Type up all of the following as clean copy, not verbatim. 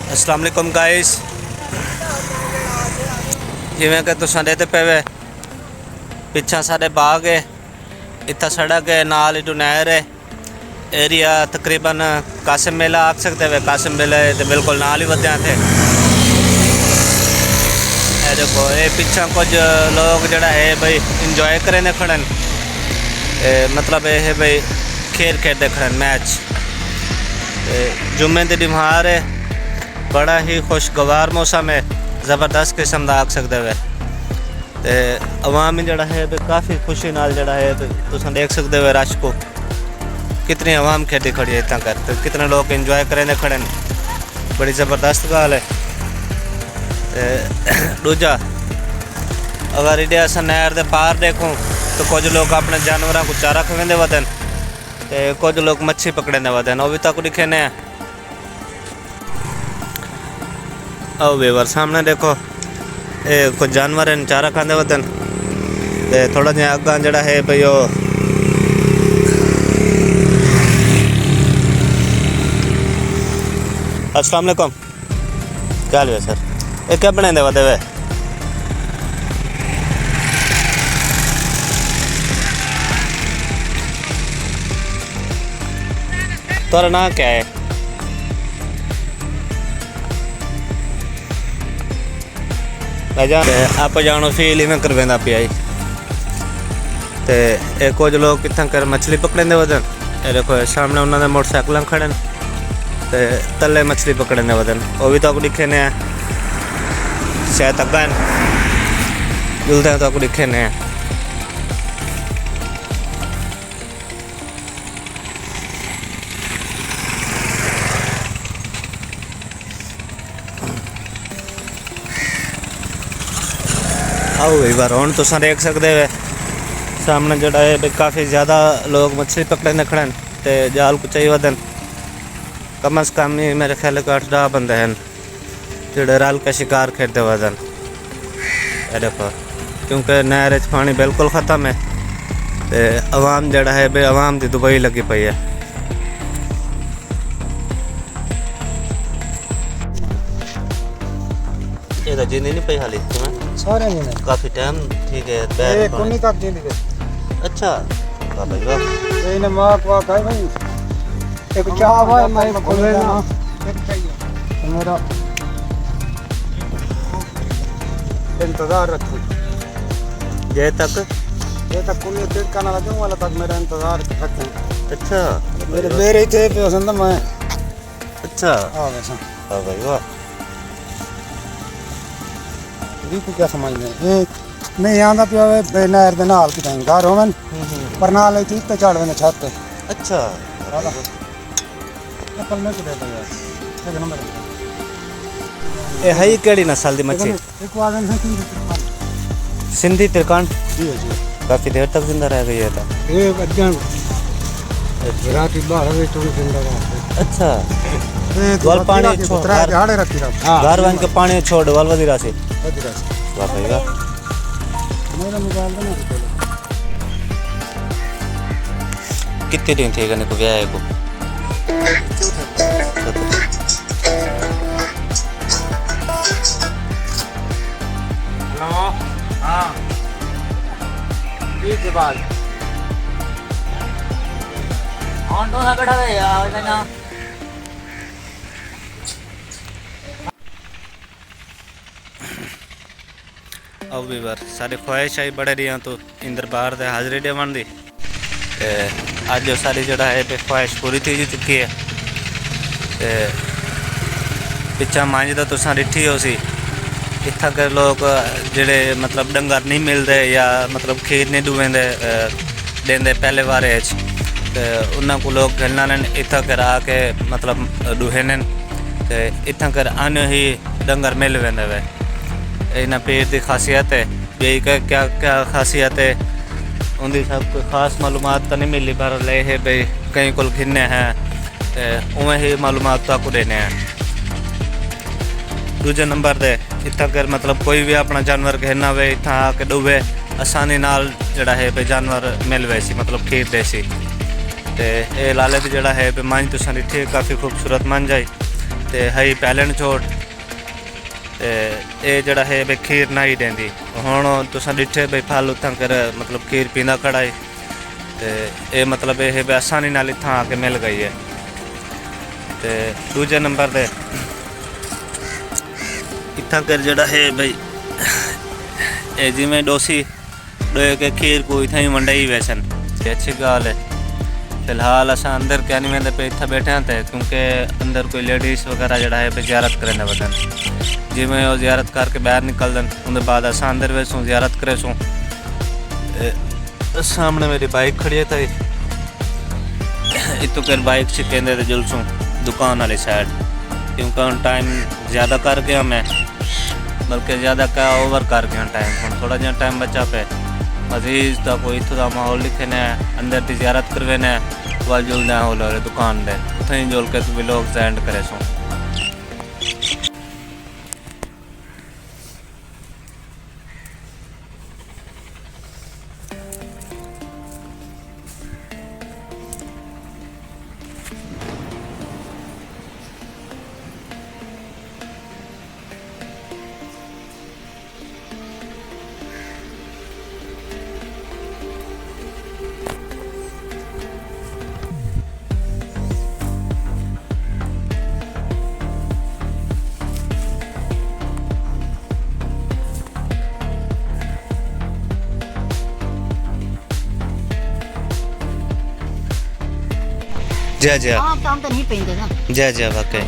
अस्सलाम वालेकुम गाइस, जिवें कि तुसां देखते पे वे पिछा साडे बाग है, इत्था सड़क है, नाल ही नहर है। एरिया तकरीबन कासिम मेला आख सकते वे। कासिम मेले तो बिल्कुल नाल ही वध्या थे। देखो ये पिछा कुछ लोग जड़ा है भाई इंजॉय करें खड़न, मतलब ये है भाई खेल खेलते खड़न मैच। जुम्मे की डिमार है, बड़ा ही खुशगवार मौसम है, ज़बरदस्त किस्म का आख सकते वे। तो अवाम जड़ा है काफ़ी खुशी नाल जड़ा है तुम देख सकते हो रश को, कितनी अवाम खेडी खड़ी है इतना कर, तो कितने लोग इंजॉय करें खड़े, बड़ी ज़बरदस्त गाल है। दूजा अगर इडे अस नहर के पार देखूँ तो कुछ लोग अपने जानवरों को चारा खवेंदे वदन, कुछ लोग मच्छी पकड़े वदन, वो भी तक दिखे ने। आओ वेवर सामने देखो ये कुछ जानवर चारा खाते वदन, थोड़ा जहा अगा जड़ा है भाई वो अस्सलाम वालेकुम, क्या हाल है सर? ये क्या बनाए वदे वे? तोरा ना क्या है? आप जानो फील में करवेंदा पिया। तो कुछ लोग कितना कर मछली पकड़े वदन, ये देखो सामने उन्होंने मोटरसाइकिल खड़े ते तले मछली पकड़ने वदन, वो भी तो दिखे ने शायद अग्गा जुलते हैं तो दिखे ने। आओ एक बार हूँ तुम देख सकते हो सामने जड़ा है काफ़ी ज़्यादा लोग मछली पकड़ने खड़न, तो जाल कुचाई वदन, कम अज़ कम ही मेरे ख्याल 8-10 बंदे हैं जोड़े रल के शिकार खेलते वदन। देखो क्योंकि नहर पानी बिल्कुल ख़त्म है, तो अवाम जड़ा है बे अवाम की दुबई लगी पई है। ये तो जीनी नहीं पई हाली तुम्हें सारे नहीं काफ़ी टाइम ठीक है ये कोनी तक जीनी दे। अच्छा भाई वाह, ये ने मां को खाई भाई एक चाह भाई मैं खोले ना एक चाहिए मेरा इंतजार रखो ये तक कोनी देख का ना लगे वाला तक मेरा इंतजार रखो। अच्छा मेरे थे पसंद मैं। अच्छा हां वैसा हाँ भाई वाह, को क्या समझ में नहीं आंदा पिया नहर दे नाल कि घर होवन पर नाल इथे ते चढ़ वेने छत पे। अच्छा कल में को दे यार एक नंबर ए है केड़ी नस्ल दी मच्छी? एक वागन है सिंधी तिरकान जी जी काफी देर तक जिंदा रह गई है तो ये अध्ययन रात 12 बजे तो जिंदा रहा। अच्छा ये वाल पानी छोड़ झाड़े रखी रहा घर वन के पानी छोड़ वाल वदीरा से वदीरा से वाह भाई वाह। मेरा मोबाइल ना कितने दिन थे गने को ब्याह को? हेलो हां ये के बाद ऑन तो ना बैठा है यार ना अब भी बार सारी ख्वाहिश आई बड़े रही तो इंदर बाहर से हाजिरी देवन दी, आज जो सारी जड़ा है ख्वाहिश पूरी थी चुकी है। पिछा मंझ तो तुसा डिठी हो सी इतना कर लोग जेड़े मतलब डंगर नहीं मिलते या मतलब खेत नहीं डुबेंदे देंदे पहले बारे तो उन्होंने को लोग खेलना ने इतना कर आके मतलब डूहे ने, तो इतना कर आने ही डंगर मिल वेंदे वे। इन्हें पेड़ की खासियत है यही क्या क्या खासियत है उनकी सब कोई खास मालूमात तो नहीं मिली, पर ले है भाई कहीं को घिरने हैं उमें ही मालूमात तो आपको देने हैं। दूजे नंबर दे इतना कर मतलब कोई भी अपना जानवर घेरना वे इतना आके डूबे आसानी नाल जड़ा है भाई जानवर मिल वैसी मतलब खीर देसी। तो ये लाले भी जड़ा है मंझ तुसा डिठी काफ़ी खूबसूरत मंझ आई, ते हई पैलन छोट ते ये जड़ा है भाई खीर नहीं देंदी। हुण तुसां डिठे भाई फल उतां कर मतलब खीर पींदा खड़ा है ते ये मतलब ये भाई आसानी नाल इत्थां आके मिल गई है। ते दूजे नंबर ते इत्थां कर जड़ा है भाई ये जिमें डोसी डोए के खीर को इत्थां ही वंडाई वैसन ते अच्छी गाल है। फिलहाल असां अंदर क्या नहीं वेंदे पे इत्थे बैठे हैं क्योंकि अंदर कोई लेडीज़ वगैरह जड़ा है पे ज़ियारत करने वदन। जिमें वो ज़ियारत करके बाहर निकलदन उनके बाद असां अंदर वेसूं ज़ियारत करेसूं। सामने मेरी बाइक खड़ी है थी इतों कर बाइक से कहते जुलसूँ दुकान वाली साइड क्योंकि हम टाइम ज़्यादा कर गया मैं बल्कि ज़्यादा क्या ओवर कर गया टाइम। हम थोड़ा जहा टाइम बचा पे मजीद का कोई इतों का माहौल लिखे ने अंदर की ज़ियारत करवे ने वल जुलने होल दुकान दे उत ही जुल के भी लोग एंड करे सो। जी जी काम तो नहीं पेंदे ना जी जी वाकई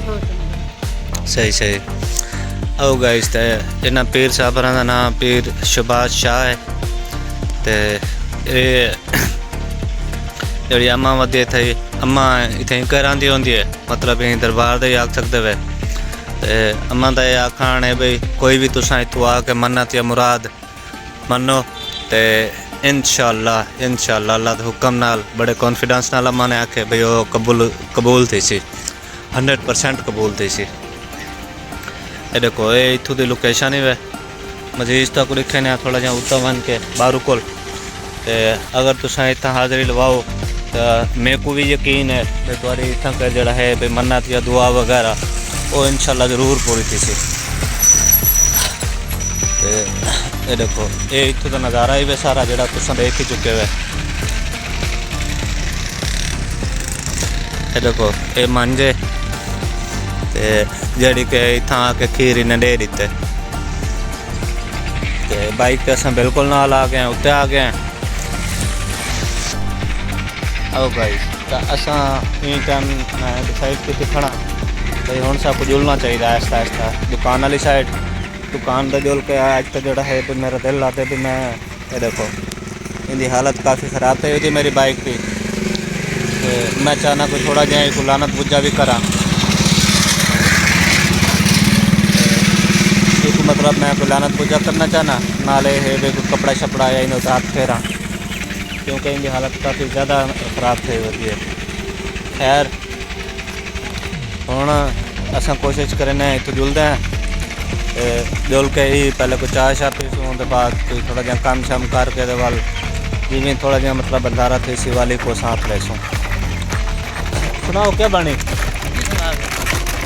सही सही। आओ गाइस ते इन्हां पीर साहबां दा नाम पीर शहबाज शाह है ते जेह्ड़ी अम्मा वधी थी अम्मा इत्थें करांदी होंदी है मतलब यहीं दरबार दे आख सकदे वे ते अम्मा दा एह् आखण है भाई कोई भी तुसां इत्थों आके मन्नत या मुराद मन्नो ते इंशाअल्लाह अल्लाह के हुक्म नाल बड़े कॉन्फिडेंस नाल अम्मा ने आखे भाई वो कबूल थी सी 100% कबूल थी सी। ये देखो ये इत्थों की लोकेशन ही वे मजीद तक लिखे ने थोड़ा जहा उत्ता वन के बारू कोल ते अगर तुसां इत्थां हाज़री लवाओ तो मेरे को भी यकीन है भाई तुम्हारी इत्थां का जड़ा है भाई मन्नत या दुआ वगैरह वो इंशाअल्लाह ज़रूर पूरी थी सी। ये देखो ये इत्थों का नज़ारा ही वे सारा जड़ा तुसां देख ही चुके हुए। ये देखो ये मंजे ते जड़ी के इत्थां आके खीर इन्हें दे दिते ते बाइक ते असां बिल्कुल नाल आ गए उत्ते आ गए। आओ भाई तो असां इन टाइम मैं डिसाइड की खड़ा भाई हुण सब जुलना चाहिए आहिस्ता आहिस्ता दुकान वाली साइड दुकान का जुल के आज तो जोड़ा है तो मेरा दिल लाते भी मैं ये देखो इनकी हालत काफ़ी ख़राब थी मेरी बाइक की तो मैं चाहना कोई थोड़ा जहा को लानत बुझा भी करा एक मतलब मैं कोई लानत बुझा करना चाहना नाले है भी कोई कपड़ा शपड़ा या इन हाथ फेरा क्योंकि इनकी हालत काफ़ी ज़्यादा ख़राब थी होती है। खैर हुण असां कोशिश करें इतों जुलते हैं जुल के ही पहले कोई चाय शाह पीसूँ उसके बाद कोई थोड़ा जहा काम शाम करके वाल जिमें थोड़ा जहा मतलब बंधारा थी सी वाली को साथ लेसूँ। सुनाओ क्या बनी?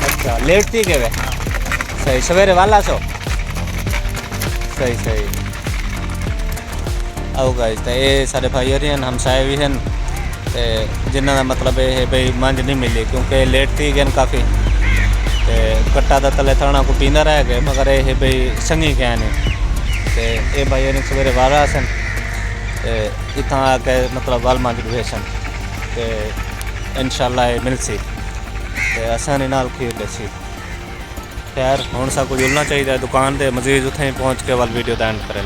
अच्छा लेट थी के वे सही सवेरे वाला सो सही सही। आओ गाइस तो ये सारे भाई हैं हमसाए भी हैं जिन्हों का मतलब ये है भाई मंझ नहीं मिली क्योंकि लेट थी गए काफ़ी कट्टा का तले थाना को पींदा रह गए मगर ये भाई संगी क्या नहीं तो ये भाई ने सवेरे वारा सन इतना आके मतलब वाल मंझ गए सन तो इंशाअल्लाह ये मिलसी तो आसानी नाल खीर देसी। खैर हुण सा को जुलना चाहिए दुकान से मजीद उत्थे पहुँच के वाल वीडियो का एंड करें।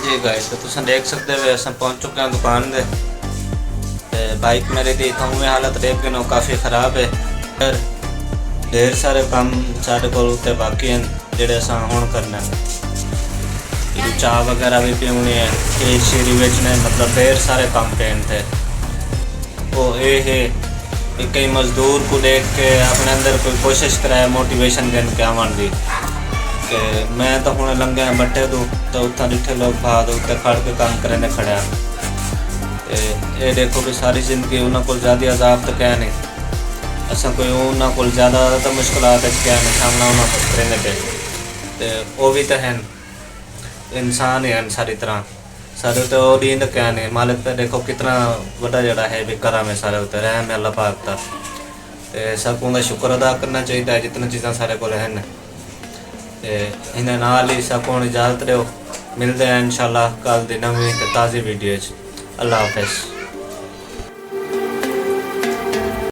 जी गाइस तो तुम देख सकते हो अस पहुँच चुके हैं दुकान से बाइक मेरी थी इतों में हालत देख के नो काफ़ी ख़राब है। फिर ढेर सारे काम साढ़े को उत्ते बाकी हैं जेडे अस हुण करना चाह वगैरह भी पीनी है केक शेरी बेचने मतलब ढेर सारे काम पेन थे वो ये है कि कई मजदूर को देख के अपने अंदर कोई कोशिश कराए मोटिवेशन देने के आवन दी कि मैं तो हूँ लंघे बट्टे दूँ तो उत्था डिठे लोग भाग उत्ते खड़ के काम करने खड़े ये देखो कि सारी ज़िंदगी उन्होंने को ज़्यादा अजाब तो क्या नहीं असा कोई उन्होंने को ज़्यादा तो मुश्किलात क्या नहीं सामना उन्होंने करेंगे पे वो भी तो हैं इंसान ही हैं सारी तरह सारे तो दीन क्या नहीं मालिक तो देखो कितना बड़ा जड़ा है भी करा में सारे उतर रहम है अल्लाह पाक का सब का शुक्र अदा करना चाहिए जितनी चीज़ा सारे को हैं इन्हें नाल ही सब को इजाज़त दो मिलते हैं इंशाल्लाह कल दी नवीं ताज़ी वीडियो अल्लाह हाफिज़।